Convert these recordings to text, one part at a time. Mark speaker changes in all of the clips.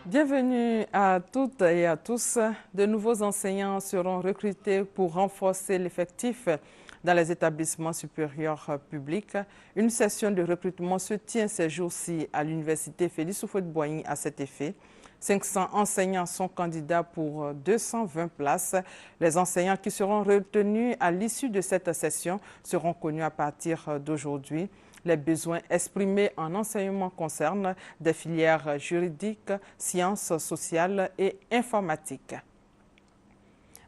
Speaker 1: Bienvenue à toutes et à tous. De nouveaux enseignants seront recrutés pour renforcer l'effectif dans les établissements supérieurs publics. Une session de recrutement se tient ces jours-ci à l'université Félix Houphouët-Boigny à cet effet. 500 enseignants sont candidats pour 220 places. Les enseignants qui seront retenus à l'issue de cette session seront connus à partir d'aujourd'hui. Les besoins exprimés en enseignement concernent des filières juridiques, sciences sociales et informatiques.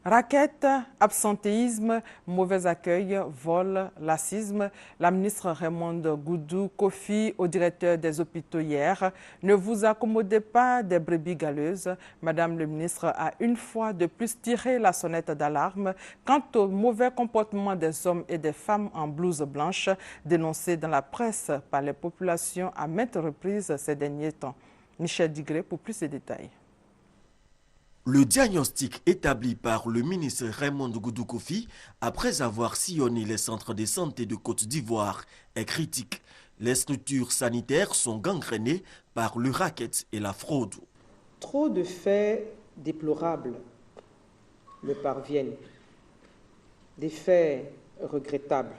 Speaker 1: Raquettes, absentéisme, mauvais accueil, vol, lacisme. La ministre Raymonde Goudou-Kofi au directeur des hôpitaux hier. Ne vous accommodez pas des brebis galeuses. Madame le ministre a une fois de plus tiré la sonnette d'alarme quant au mauvais comportement des hommes et des femmes en blouse blanche dénoncés dans la presse par les populations à maintes reprises ces derniers temps. Michel Digré pour plus de détails.
Speaker 2: Le diagnostic établi par le ministre Raymonde Goudou-Kofi, après avoir sillonné les centres de santé de Côte d'Ivoire, est critique. Les structures sanitaires sont gangrénées par le racket et la fraude.
Speaker 3: Trop de faits déplorables me parviennent, des faits regrettables,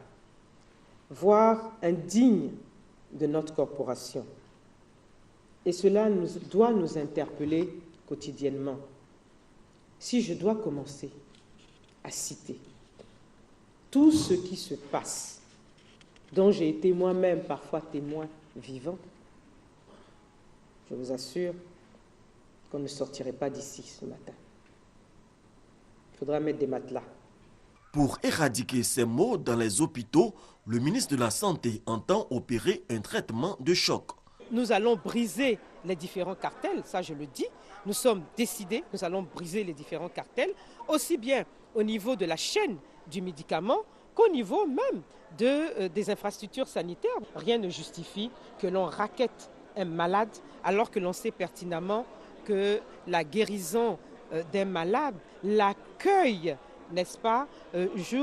Speaker 3: voire indignes de notre corporation. Et cela doit nous interpeller quotidiennement. Si je dois commencer à citer tout ce qui se passe, dont j'ai été moi-même parfois témoin vivant, je vous assure qu'on ne sortirait pas d'ici ce matin. Il faudra mettre des matelas.
Speaker 2: Pour éradiquer ces maux dans les hôpitaux, le ministre de la Santé entend opérer un traitement de choc.
Speaker 3: Nous allons briser les différents cartels, ça je le dis. Nous sommes décidés, nous allons briser les différents cartels, aussi bien au niveau de la chaîne du médicament qu'au niveau même des infrastructures sanitaires. Rien ne justifie que l'on rackette un malade alors que l'on sait pertinemment que la guérison des malades, l'accueil, n'est-ce pas,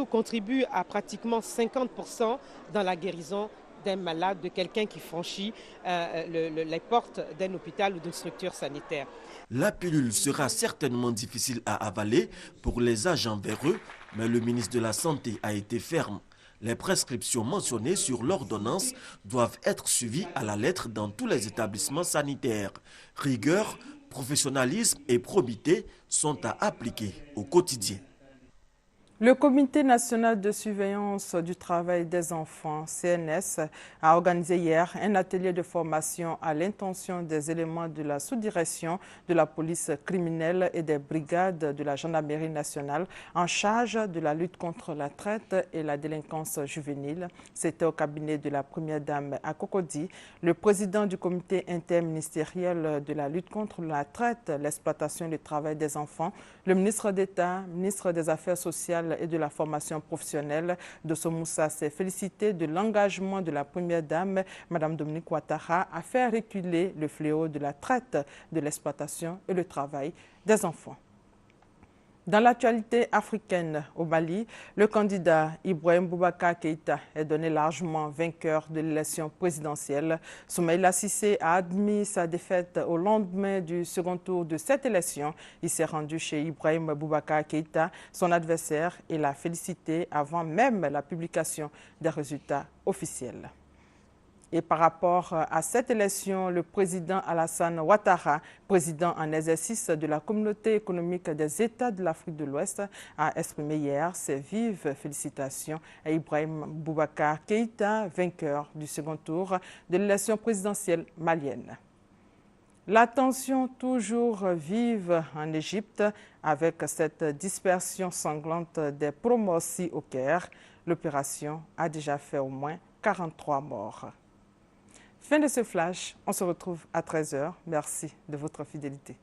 Speaker 3: contribue à pratiquement 50% dans la guérison d'un malade, de quelqu'un qui franchit les portes d'un hôpital ou d'une structure sanitaire.
Speaker 2: La pilule sera certainement difficile à avaler pour les agents véreux, mais le ministre de la Santé a été ferme. Les prescriptions mentionnées sur l'ordonnance doivent être suivies à la lettre dans tous les établissements sanitaires. Rigueur, professionnalisme et probité sont à appliquer au quotidien.
Speaker 1: Le Comité national de surveillance du travail des enfants, CNS, a organisé hier un atelier de formation à l'intention des éléments de la sous-direction de la police criminelle et des brigades de la gendarmerie nationale en charge de la lutte contre la traite et la délinquance juvénile. C'était au cabinet de la première dame à Cocody. Le président du comité interministériel de la lutte contre la traite, l'exploitation et le travail des enfants, le ministre d'État, ministre des Affaires sociales et de la formation professionnelle Dosso Moussa s'est félicité de l'engagement de la première dame, Mme Dominique Ouattara, à faire reculer le fléau de la traite, de l'exploitation et le travail des enfants. Dans l'actualité africaine au Mali, le candidat Ibrahim Boubacar Keïta est donné largement vainqueur de l'élection présidentielle. Soumaïla Cissé a admis sa défaite au lendemain du second tour de cette élection. Il s'est rendu chez Ibrahim Boubacar Keïta, son adversaire, et l'a félicité avant même la publication des résultats officiels. Et par rapport à cette élection, le président Alassane Ouattara, président en exercice de la Communauté économique des États de l'Afrique de l'Ouest, a exprimé hier ses vives félicitations à Ibrahim Boubacar Keïta, vainqueur du second tour de l'élection présidentielle malienne. La tension toujours vive en Égypte avec cette dispersion sanglante des promossis au Caire. L'opération a déjà fait au moins 43 morts. Fin de ce flash, on se retrouve à 13h. Merci de votre fidélité.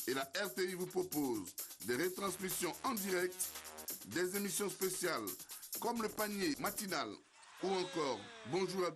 Speaker 4: et la RTI vous propose des retransmissions en direct, des émissions spéciales comme le panier matinal ou encore Bonjour à